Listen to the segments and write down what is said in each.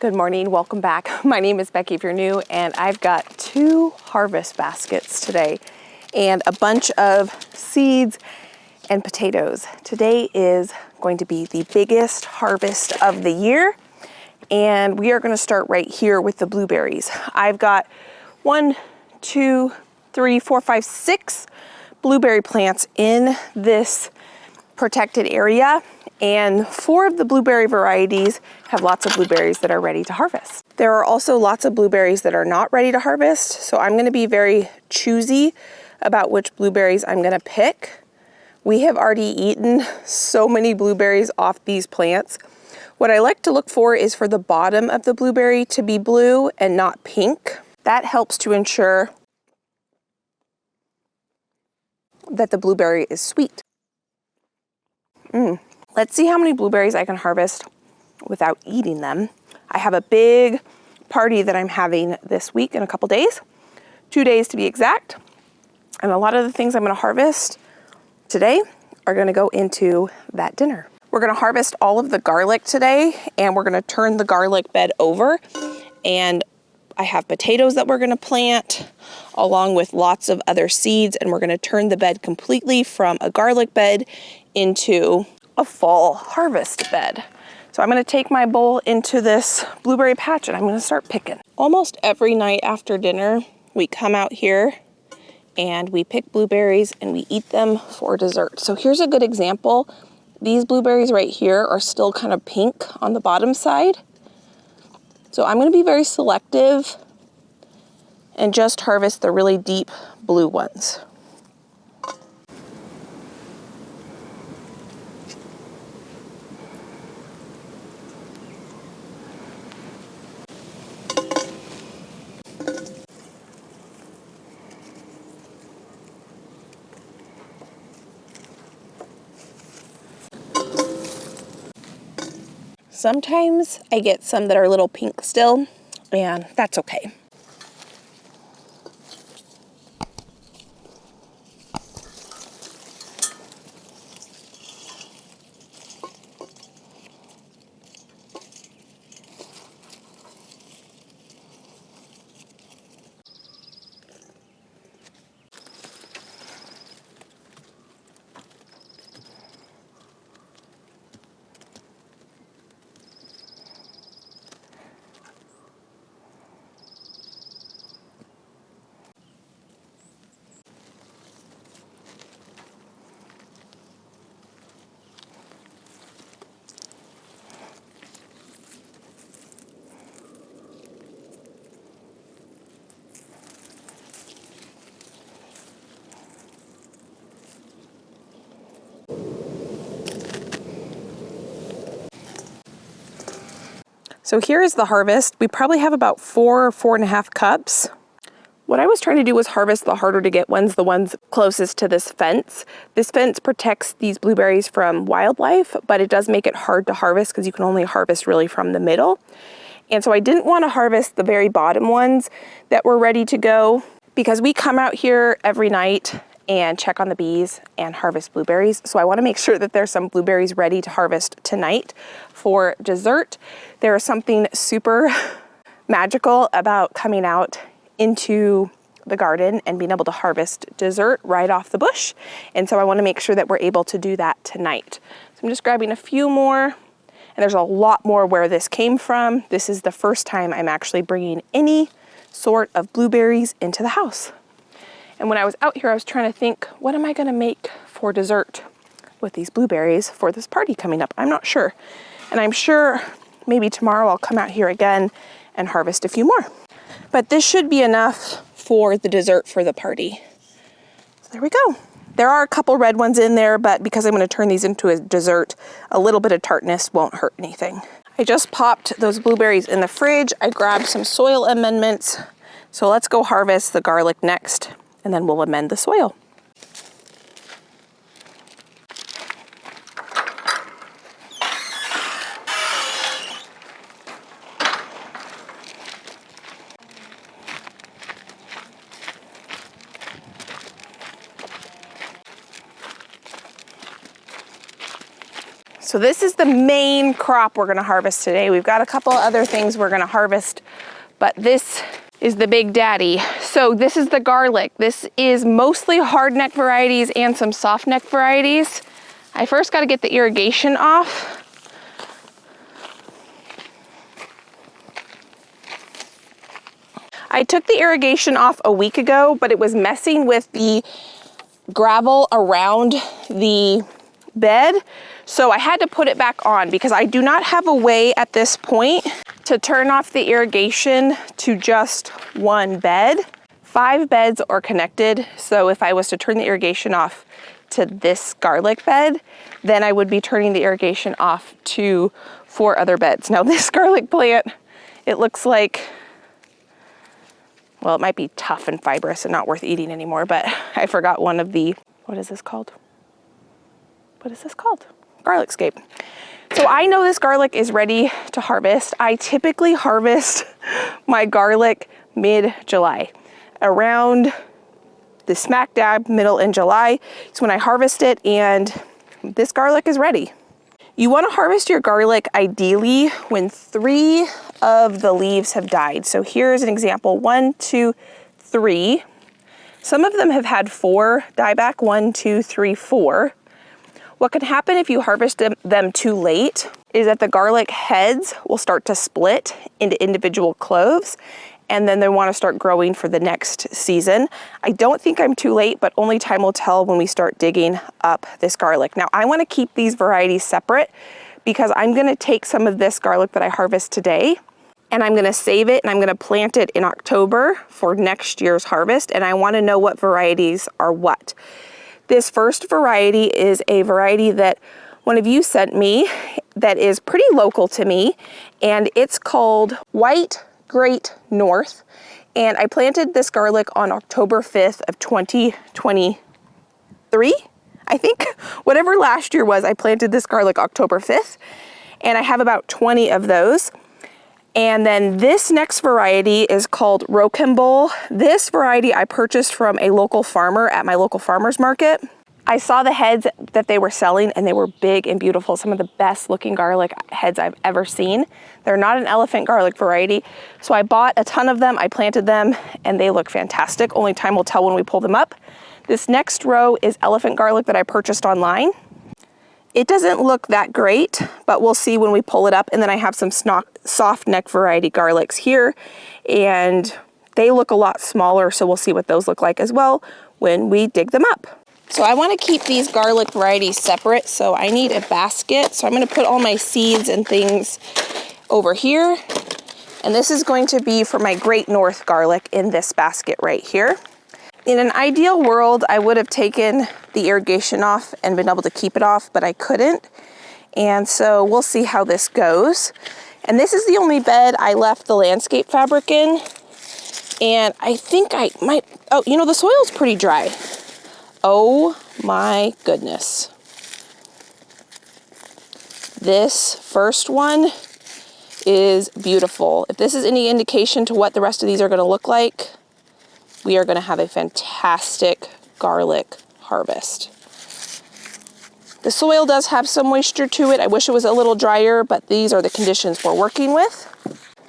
Good morning, welcome back. My name is Becky if you're new, and I've got 2 harvest baskets today and a bunch of seeds and potatoes. Today is going to be the biggest harvest of the year, and we are going to start right here with the blueberries. I've got 1, 2, 3, 4, 5, 6 blueberry plants in this protected area, and 4 of the blueberry varieties have lots of blueberries that are ready to harvest. There are also lots of blueberries that are not ready to harvest, so I'm going to be very choosy about which blueberries I'm going to pick. We have already eaten so many blueberries off these plants. What I like to look for is for the bottom of the blueberry to be blue and not pink. That helps to ensure that the blueberry is sweet. Let's see how many blueberries I can harvest without eating them. I have a big party that I'm having this week in a couple days, 2 days to be exact. And a lot of the things I'm going to harvest today are going to go into that dinner. We're going to harvest all of the garlic today, and we're going to turn the garlic bed over. And I have potatoes that we're going to plant along with lots of other seeds, and we're going to turn the bed completely from a garlic bed into a fall harvest bed. So I'm going to take my bowl into this blueberry patch and I'm going to start picking. Almost every night after dinner, we come out here and we pick blueberries and we eat them for dessert. So here's a good example. These blueberries right here are still kind of pink on the bottom side. So I'm going to be very selective and just harvest the really deep blue ones. Sometimes I get some that are a little pink still, and that's okay. So here is the harvest. We probably have about 4 or 4.5 cups. What I was trying to do was harvest the harder to get ones, the ones closest to this fence. This fence protects these blueberries from wildlife, but it does make it hard to harvest because you can only harvest really from the middle. And so I didn't want to harvest the very bottom ones that were ready to go because we come out here every night and check on the bees and harvest blueberries. So I want to make sure that there's some blueberries ready to harvest tonight for dessert. There is something super magical about coming out into the garden and being able to harvest dessert right off the bush. And so I want to make sure that we're able to do that tonight. So I'm just grabbing a few more, and there's a lot more where this came from. This is the first time I'm actually bringing any sort of blueberries into the house. And when I was out here, I was trying to think, what am I going to make for dessert with these blueberries for this party coming up? I'm not sure. And I'm sure maybe tomorrow I'll come out here again and harvest a few more. But this should be enough for the dessert for the party. So there we go. There are a couple red ones in there, but because I'm going to turn these into a dessert, a little bit of tartness won't hurt anything. I just popped those blueberries in the fridge. I grabbed some soil amendments. So let's go harvest the garlic next, and then we'll amend the soil. So this is the main crop we're gonna harvest today. We've got a couple other things we're gonna harvest, but this is the big daddy. So this is the garlic. This is mostly hard neck varieties and some soft neck varieties. I first gotta get the irrigation off. I took the irrigation off a week ago, but it was messing with the gravel around the bed. So I had to put it back on because I do not have a way at this point to turn off the irrigation to just one bed. 5 beds are connected. So if I was to turn the irrigation off to this garlic bed, then I would be turning the irrigation off to 4 other beds. Now this garlic plant, it looks like, well, it might be tough and fibrous and not worth eating anymore, but I forgot one of the, what is this called? What is this called? Garlic scape. So I know this garlic is ready to harvest. I typically harvest my garlic mid-July. Around the smack dab middle in July is when I harvest it, and this garlic is ready. You want to harvest your garlic ideally when 3 of the leaves have died. So here's an example, 1, 2, 3. Some of them have had 4 die back, 1, 2, 3, 4. What can happen if you harvest them too late is that the garlic heads will start to split into individual cloves, and then they want to start growing for the next season. I don't think I'm too late, but only time will tell when we start digging up this garlic. Now I want to keep these varieties separate because I'm going to take some of this garlic that I harvest today and I'm going to save it and I'm going to plant it in October for next year's harvest, and I want to know what varieties are what. This first variety is a variety that one of you sent me that is pretty local to me, and it's called White Great North, and I planted this garlic on October 5th of 2023, I think. Whatever last year was, I planted this garlic October 5th, and I have about 20 of those. And then this next variety is called Rocambole. This variety I purchased from a local farmer at my local farmer's market. I saw the heads that they were selling and they were big and beautiful. Some of the best looking garlic heads I've ever seen. They're not an elephant garlic variety. So I bought a ton of them, I planted them, and they look fantastic. Only time will tell when we pull them up. This next row is elephant garlic that I purchased online. It doesn't look that great, but we'll see when we pull it up. And then I have some soft neck variety garlics here, and they look a lot smaller, so we'll see what those look like as well when we dig them up. So I want to keep these garlic varieties separate, so I need a basket. So I'm going to put all my seeds and things over here, and this is going to be for my Great North garlic in this basket right here. In an ideal world, I would have taken the irrigation off and been able to keep it off, but I couldn't. And so we'll see how this goes. And this is the only bed I left the landscape fabric in. And I think I might, oh, you know, the soil's pretty dry. Oh my goodness. This first one is beautiful. If this is any indication to what the rest of these are going to look like, we are going to have a fantastic garlic harvest. The soil does have some moisture to it. I wish it was a little drier, but these are the conditions we're working with.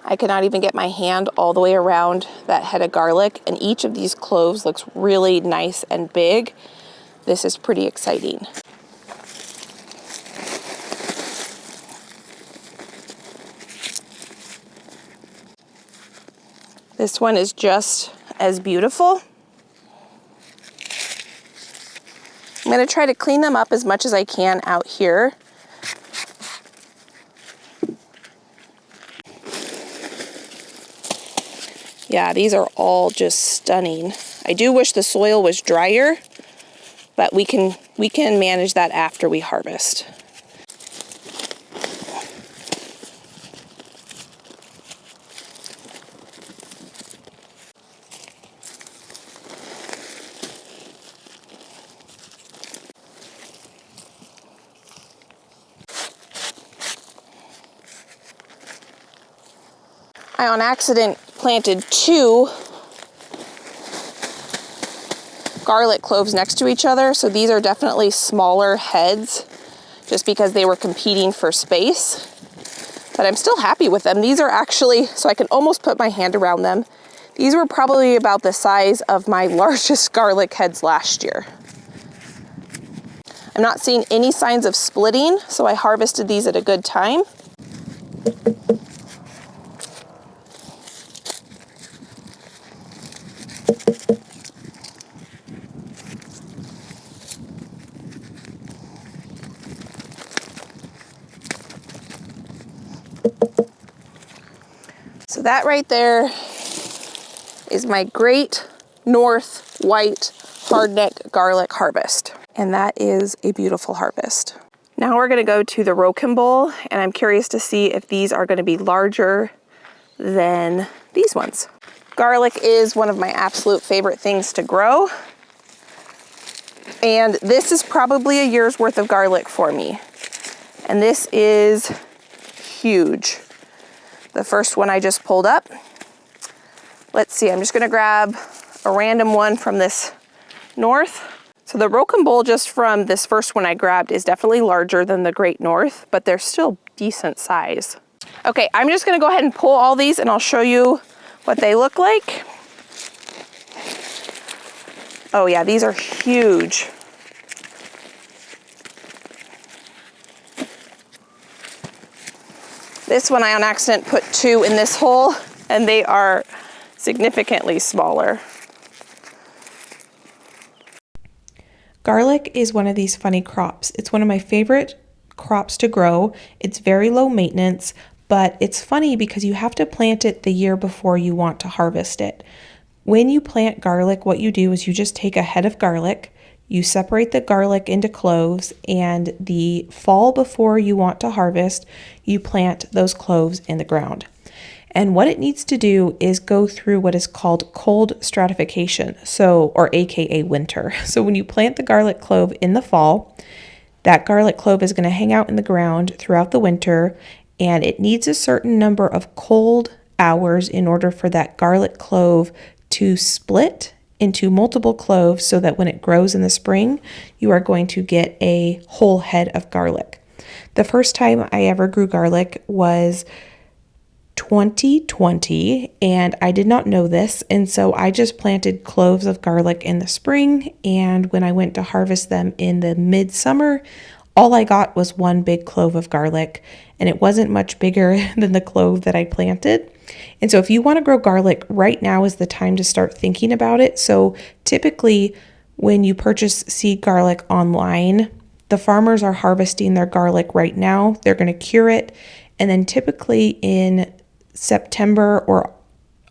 I cannot even get my hand all the way around that head of garlic, and each of these cloves looks really nice and big. This is pretty exciting. This one is just as beautiful. I'm going to try to clean them up as much as I can out here. Yeah, these are all just stunning. I do wish the soil was drier, but we can manage that after we harvest. I on accident planted 2 garlic cloves next to each other, so these are definitely smaller heads just because they were competing for space. But I'm still happy with them. These are actually, so I can almost put my hand around them. These were probably about the size of my largest garlic heads last year. I'm not seeing any signs of splitting, so I harvested these at a good time. So that right there is my Great North White Hardneck Garlic harvest. And that is a beautiful harvest. Now we're gonna go to the Rocambole, and I'm curious to see if these are gonna be larger than these ones. Garlic is one of my absolute favorite things to grow. And this is probably a year's worth of garlic for me. And this is huge. The first one I just pulled up. Let's see, I'm just gonna grab a random one from this north. So the Rocambole just from this first one I grabbed is definitely larger than the Great North, but they're still decent size. Okay, I'm just gonna go ahead and pull all these and I'll show you what they look like. Oh yeah, these are huge. This one I on accident put 2 in this hole, and they are significantly smaller. Garlic is one of these funny crops. It's one of my favorite crops to grow. It's very low maintenance, but it's funny because you have to plant it the year before you want to harvest it. When you plant garlic, what you do is you just take a head of garlic, you separate the garlic into cloves, and the fall before you want to harvest, you plant those cloves in the ground. And what it needs to do is go through what is called cold stratification, or AKA winter. So when you plant the garlic clove in the fall, that garlic clove is going to hang out in the ground throughout the winter, and it needs a certain number of cold hours in order for that garlic clove to split into multiple cloves so that when it grows in the spring, you are going to get a whole head of garlic. The first time I ever grew garlic was 2020, and I did not know this, and so I just planted cloves of garlic in the spring, and when I went to harvest them in the midsummer, all I got was one big clove of garlic, and it wasn't much bigger than the clove that I planted. And so if you want to grow garlic, right now is the time to start thinking about it. So typically when you purchase seed garlic online, the farmers are harvesting their garlic right now. They're going to cure it. And then typically in September or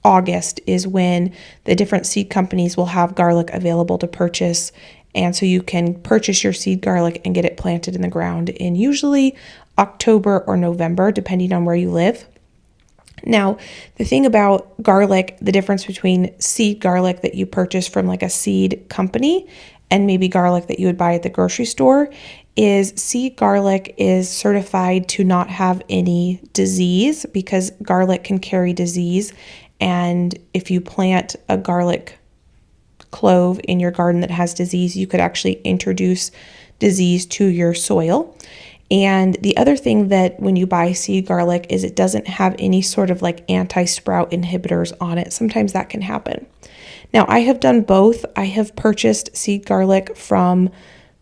August is when the different seed companies will have garlic available to purchase. And so you can purchase your seed garlic and get it planted in the ground in usually October or November, depending on where you live. Now, the thing about garlic, the difference between seed garlic that you purchase from like a seed company and maybe garlic that you would buy at the grocery store is seed garlic is certified to not have any disease because garlic can carry disease. And if you plant a garlic clove in your garden that has disease, you could actually introduce disease to your soil. And the other thing that when you buy seed garlic is it doesn't have any sort of like anti-sprout inhibitors on it. Sometimes that can happen. Now, I have done both. I have purchased seed garlic from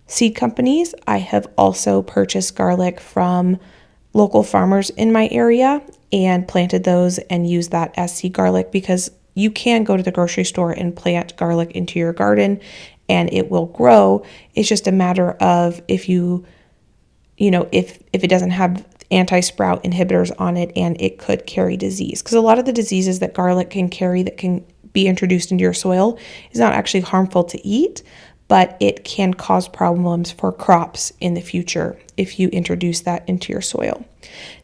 seed companies. I have also purchased garlic from local farmers in my area and planted those and used that as seed garlic because you can go to the grocery store and plant garlic into your garden and it will grow. It's just a matter of if it doesn't have anti-sprout inhibitors on it and it could carry disease. Because a lot of the diseases that garlic can carry that can be introduced into your soil is not actually harmful to eat, but it can cause problems for crops in the future if you introduce that into your soil.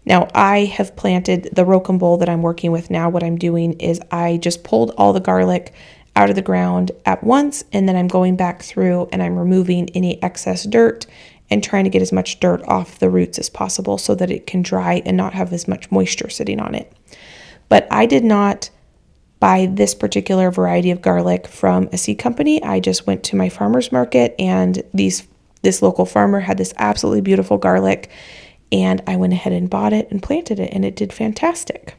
Now, I have planted the Rocambole that I'm working with now. What I'm doing is I just pulled all the garlic out of the ground at once, and then I'm going back through and I'm removing any excess dirt and trying to get as much dirt off the roots as possible so that it can dry and not have as much moisture sitting on it. But I did not buy this particular variety of garlic from a seed company. I just went to my farmer's market and these This local farmer had this absolutely beautiful garlic, and I went ahead and bought it and planted it, and it did fantastic.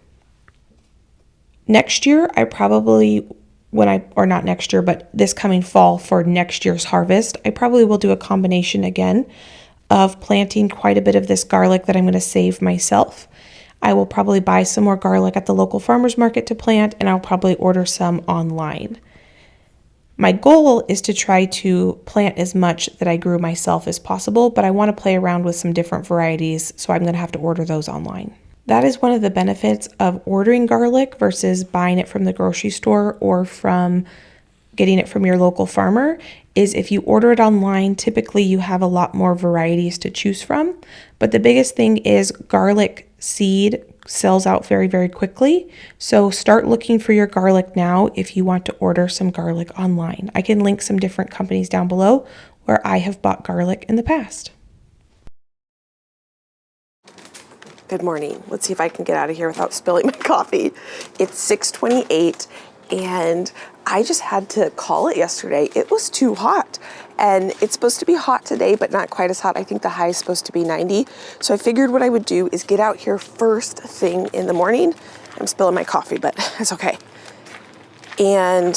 Next year, I probably, or not next year, but this coming fall for next year's harvest, I probably will do a combination again of planting quite a bit of this garlic that I'm going to save myself. I will probably buy some more garlic at the local farmer's market to plant, and I'll probably order some online. My goal is to try to plant as much that I grew myself as possible, but I want to play around with some different varieties, so I'm going to have to order those online. That is one of the benefits of ordering garlic versus buying it from the grocery store or from getting it from your local farmer, is if you order it online, typically you have a lot more varieties to choose from. But the biggest thing is garlic seed sells out very, very quickly. So start looking for your garlic now if you want to order some garlic online. I can link some different companies down below where I have bought garlic in the past. Good morning. Let's see if I can get out of here without spilling my coffee. It's 6:28 and I just had to call it yesterday. It was too hot, and it's supposed to be hot today, but not quite as hot. I think the high is supposed to be 90. So I figured what I would do is get out here first thing in the morning. I'm spilling my coffee, but it's okay. And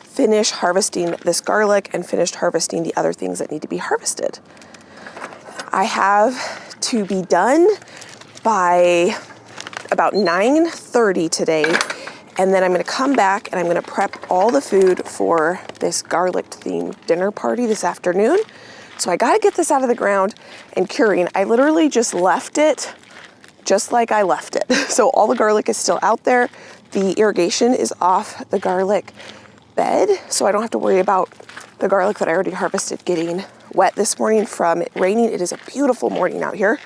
finish harvesting this garlic and finish harvesting the other things that need to be harvested. I have to be done by about 9:30 today. And then I'm gonna come back and I'm gonna prep all the food for this garlic themed dinner party this afternoon. So I gotta get this out of the ground and curing. I literally just left it just like I left it. So all the garlic is still out there. The irrigation is off the garlic bed, so I don't have to worry about the garlic that I already harvested getting wet this morning from it raining. It is a beautiful morning out here.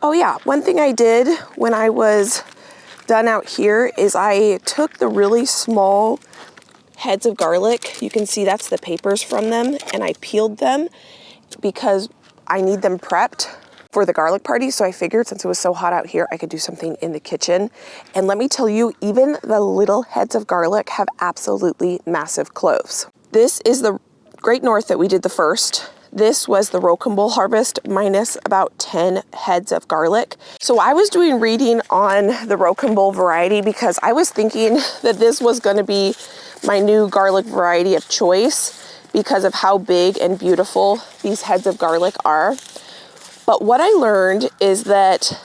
Oh yeah, one thing I did when I was done out here is I took the really small heads of garlic. You can see that's the papers from them, and I peeled them because I need them prepped for the garlic party. So I figured since it was so hot out here, I could do something in the kitchen. And let me tell you, even the little heads of garlic have absolutely massive cloves. This is the Great North that we did the first. This was the Rocambole harvest minus about 10 heads of garlic. So I was doing reading on the Rocambole variety because I was thinking that this was going to be my new garlic variety of choice because of how big and beautiful these heads of garlic are. But what I learned is that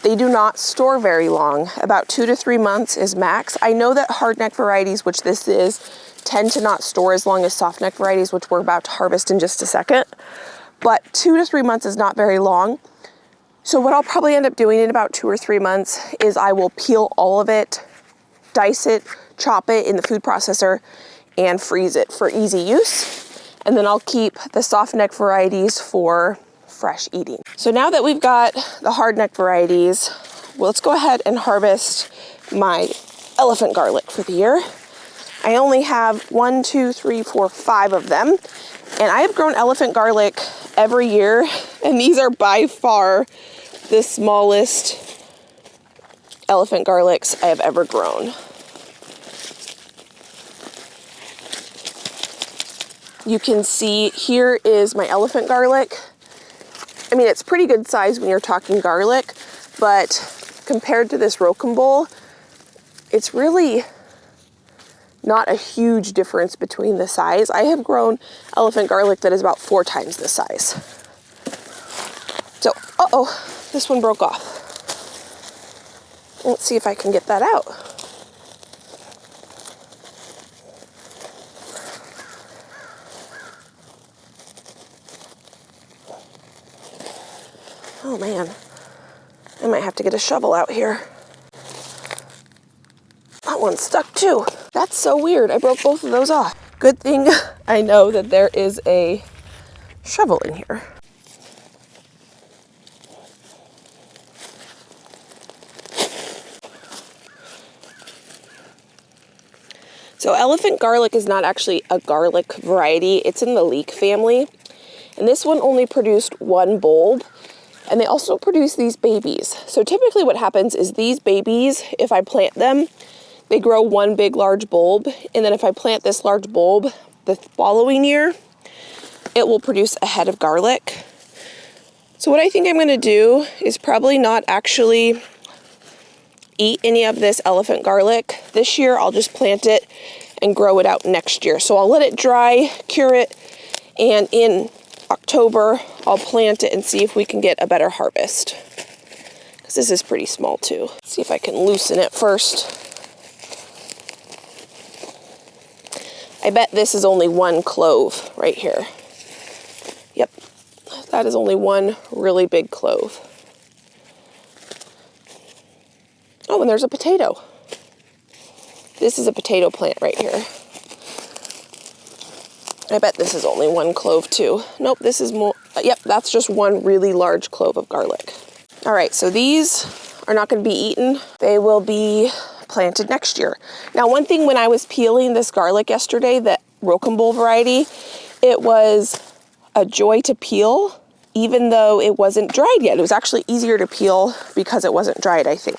they do not store very long. About 2 to 3 months is max. I know that hardneck varieties, which this is, tend to not store as long as softneck varieties, which we're about to harvest in just a second. But 2 to 3 months is not very long. So what I'll probably end up doing in about 2 or 3 months is I will peel all of it, dice it, chop it in the food processor, and freeze it for easy use. And then I'll keep the softneck varieties for fresh eating. So now that we've got the hardneck varieties, well, let's go ahead and harvest my elephant garlic for the year. I only have 1, 2, 3, 4, 5 of them. And I have grown elephant garlic every year. And these are by far the smallest elephant garlics I have ever grown. You can see here is my elephant garlic. I mean, it's pretty good size when you're talking garlic, but compared to this Rocambole, it's really not a huge difference between the size. I have grown elephant garlic that is about 4 times this size. So, this one broke off. Let's see if I can get that out. Oh man, I might have to get a shovel out here. That one's stuck too. That's so weird. I broke both of those off. Good thing I know that there is a shovel in here. So elephant garlic is not actually a garlic variety. It's in the leek family. And this one only produced 1 bulb. And they also produce these babies. So typically what happens is these babies, if I plant them, they grow one big large bulb. And then if I plant this large bulb the following year, it will produce a head of garlic. So what I think I'm gonna do is probably not actually eat any of this elephant garlic this year. I'll just plant it and grow it out next year. So I'll let it dry, cure it, and in October, I'll plant it and see if we can get a better harvest. Because this is pretty small too. Let's see if I can loosen it first. I bet this is only one clove right here. Yep, that is only one really big clove. Oh, and there's a potato. This is a potato plant right here. I bet this is only one clove too. Nope, this is more, yep, that's just one really large clove of garlic. All right, so these are not gonna be eaten. They will be planted next year. Now, one thing when I was peeling this garlic yesterday, the rocambole variety, it was a joy to peel, even though it wasn't dried yet. It was actually easier to peel because it wasn't dried, I think.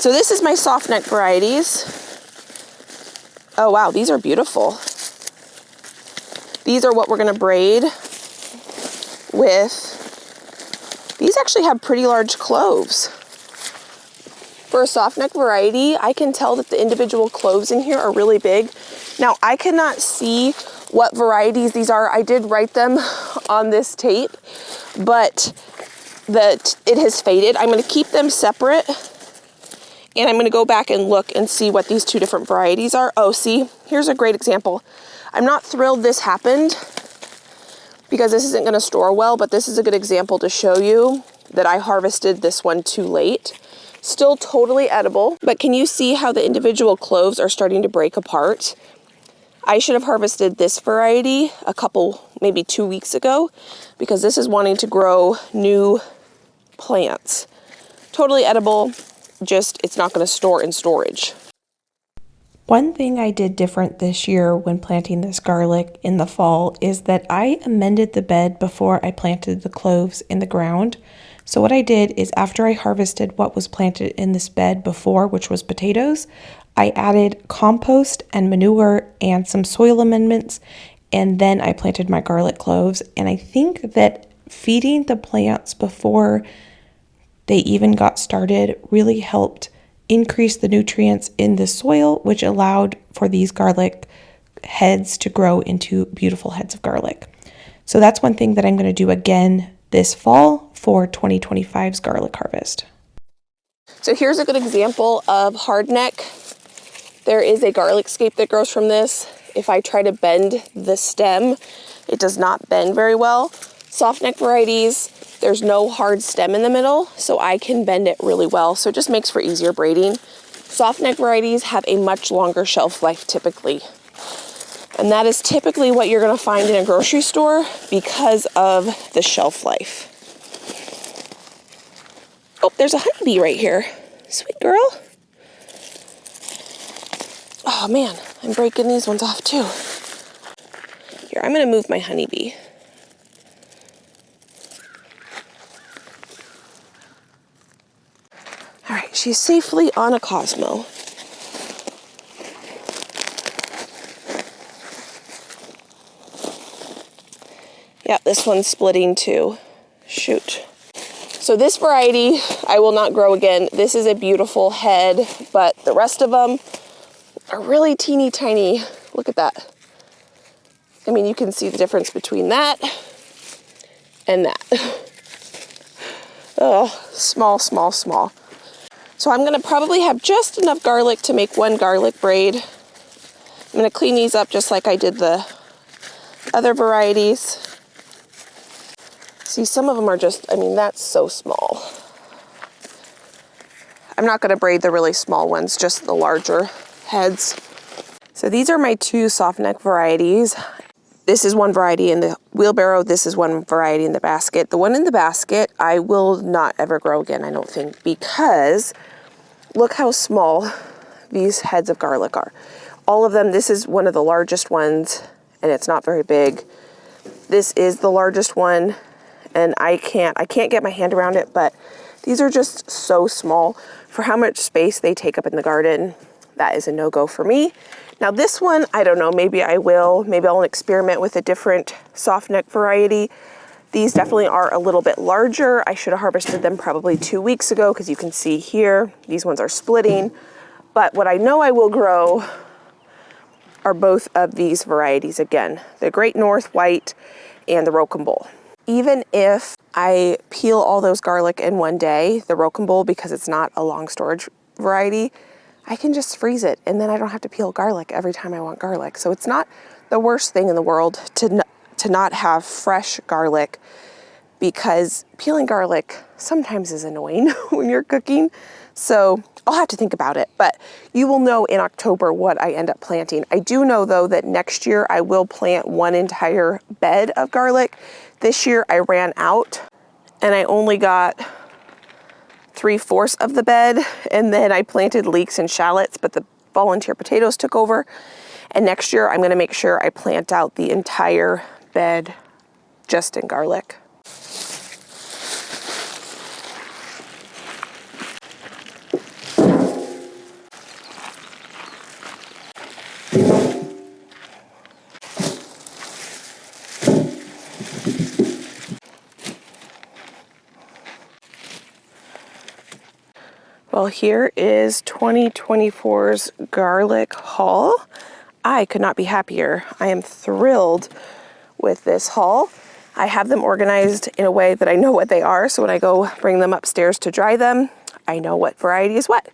So this is my soft neck varieties. Oh wow, these are beautiful. These are what we're gonna braid with. These actually have pretty large cloves. For a soft neck variety, I can tell that the individual cloves in here are really big. Now, I cannot see what varieties these are. I did write them on this tape, but it has faded. I'm gonna keep them separate, and I'm gonna go back and look and see what these two different varieties are. Oh, see, here's a great example. I'm not thrilled this happened because this isn't gonna store well, but this is a good example to show you that I harvested this one too late. Still totally edible, but can you see how the individual cloves are starting to break apart? I should have harvested this variety a couple, maybe 2 weeks ago, because this is wanting to grow new plants. Totally edible, just it's not gonna store in storage. One thing I did different this year when planting this garlic in the fall is that I amended the bed before I planted the cloves in the ground. So what I did is after I harvested what was planted in this bed before, which was potatoes, I added compost and manure and some soil amendments, and then I planted my garlic cloves. And I think that feeding the plants before they even got started really helped increase the nutrients in the soil, which allowed for these garlic heads to grow into beautiful heads of garlic. So that's one thing that I'm going to do again this fall for 2025's garlic harvest. So here's a good example of hardneck. There is a garlic scape that grows from this. If I try to bend the stem, it does not bend very well. Softneck varieties, there's no hard stem in the middle, so I can bend it really well. So it just makes for easier braiding. Softneck varieties have a much longer shelf life typically. And that is typically what you're gonna find in a grocery store because of the shelf life. Oh, there's a honeybee right here. Sweet girl. Oh man, I'm breaking these ones off too. Here, I'm gonna move my honeybee. All right, she's safely on a Cosmo. Yeah, this one's splitting too. Shoot. So this variety, I will not grow again. This is a beautiful head, but the rest of them are really teeny tiny. Look at that. I mean, you can see the difference between that and that. Oh, small, small, small. So I'm gonna probably have just enough garlic to make one garlic braid. I'm gonna clean these up just like I did the other varieties. See, some of them are just, I mean, that's so small. I'm not gonna braid the really small ones, just the larger heads. So these are my two soft neck varieties. This is one variety in the wheelbarrow. This is one variety in the basket. The one in the basket, I will not ever grow again, I don't think, because look how small these heads of garlic are. All of them, this is one of the largest ones, and it's not very big. This is the largest one, and I can't get my hand around it, but these are just so small for how much space they take up in the garden. That is a no-go for me. Now this one, I don't know, maybe I'll experiment with a different soft neck variety. These definitely are a little bit larger. I should have harvested them probably 2 weeks ago because you can see here, these ones are splitting. But what I know I will grow are both of these varieties again, the Great North White and the Rocambole. Even if I peel all those garlic in one day, the Rocambole, because it's not a long storage variety, I can just freeze it and then I don't have to peel garlic every time I want garlic. So it's not the worst thing in the world to not have fresh garlic, because peeling garlic sometimes is annoying when you're cooking. So I'll have to think about it, but you will know in October what I end up planting. I do know though that next year I will plant one entire bed of garlic. This year I ran out and I only got 3/4 of the bed, and then I planted leeks and shallots, but the volunteer potatoes took over. And next year I'm gonna make sure I plant out the entire bed just in garlic. Well, here is 2024's garlic haul. I could not be happier. I am thrilled with this haul. I have them organized in a way that I know what they are, so when I go bring them upstairs to dry them, I know what variety is what.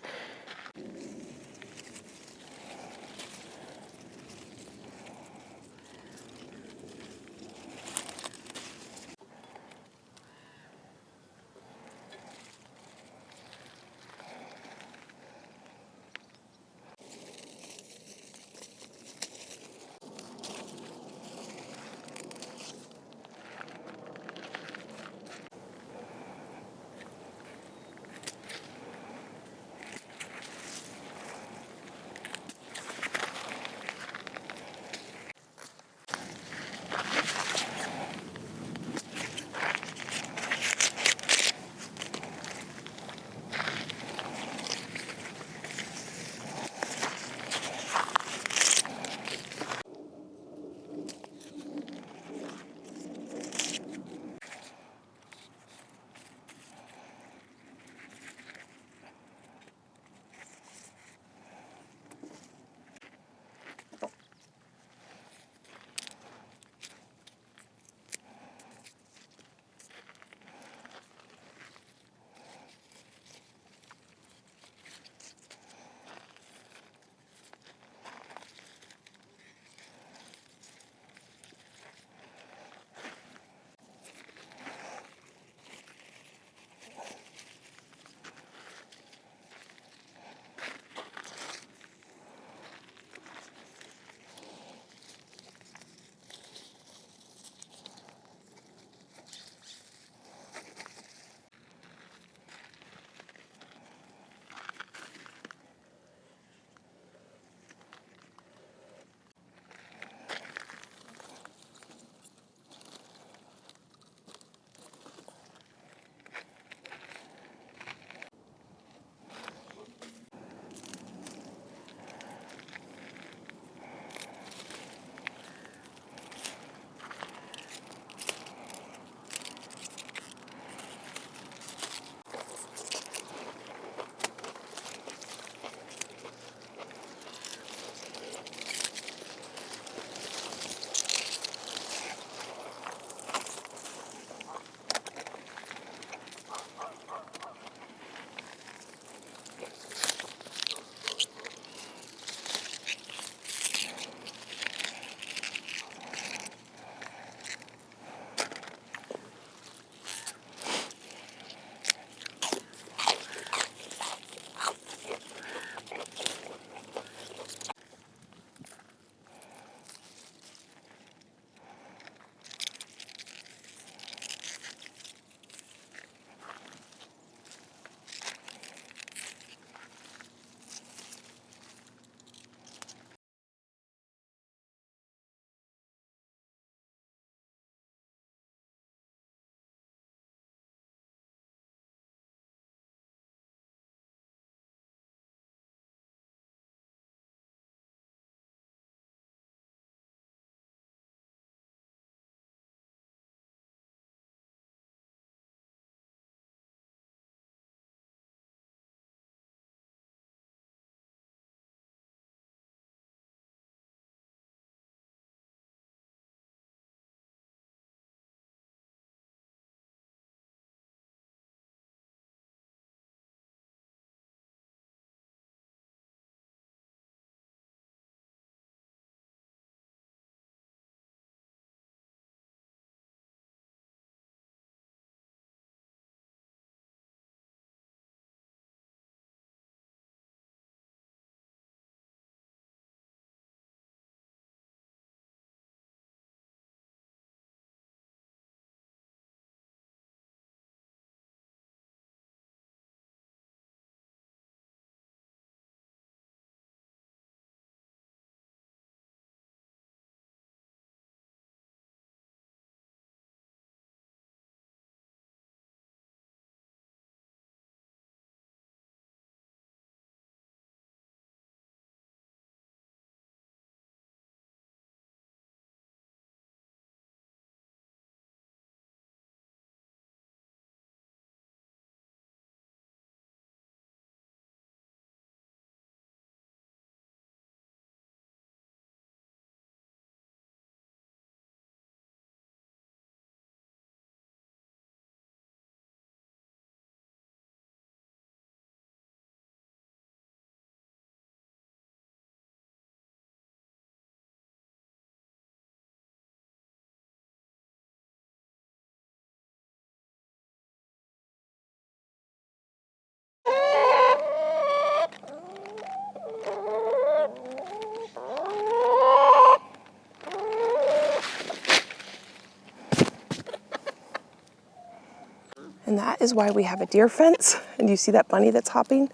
And that is why we have a deer fence. And you see that bunny that's hopping?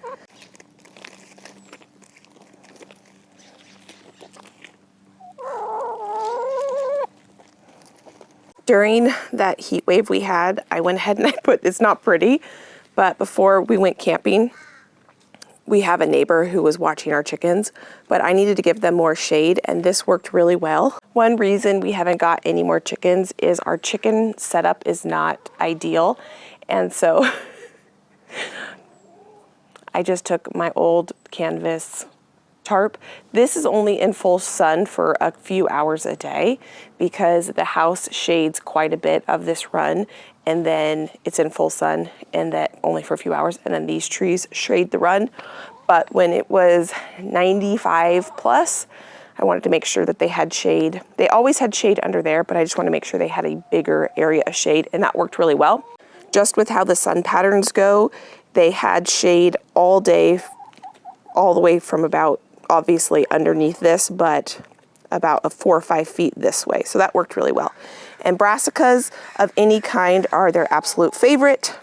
During that heat wave we had, I went ahead and I put, it's not pretty, but before we went camping, we have a neighbor who was watching our chickens, but I needed to give them more shade, and this worked really well. One reason we haven't got any more chickens is our chicken setup is not ideal. And so I just took my old canvas tarp. This is only in full sun for a few hours a day because the house shades quite a bit of this run, and then it's in full sun and that only for a few hours, and then these trees shade the run. But when it was 95 plus, I wanted to make sure that they had shade. They always had shade under there, but I just wanted to make sure they had a bigger area of shade, and that worked really well. Just with how the sun patterns go, they had shade all day, all the way from about, obviously underneath this, but about 4 or 5 feet this way. So that worked really well. And brassicas of any kind are their absolute favorite.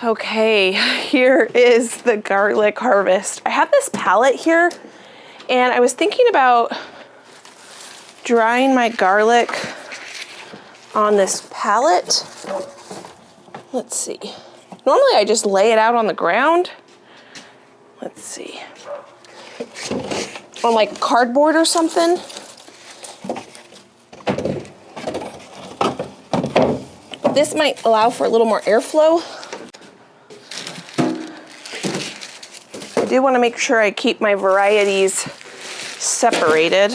Okay, here is the garlic harvest. I have this palette here, and I was thinking about drying my garlic on this palette. Let's see. Normally I just lay it out on the ground. Let's see. On like cardboard or something. This might allow for a little more airflow. I do want to make sure I keep my varieties separated.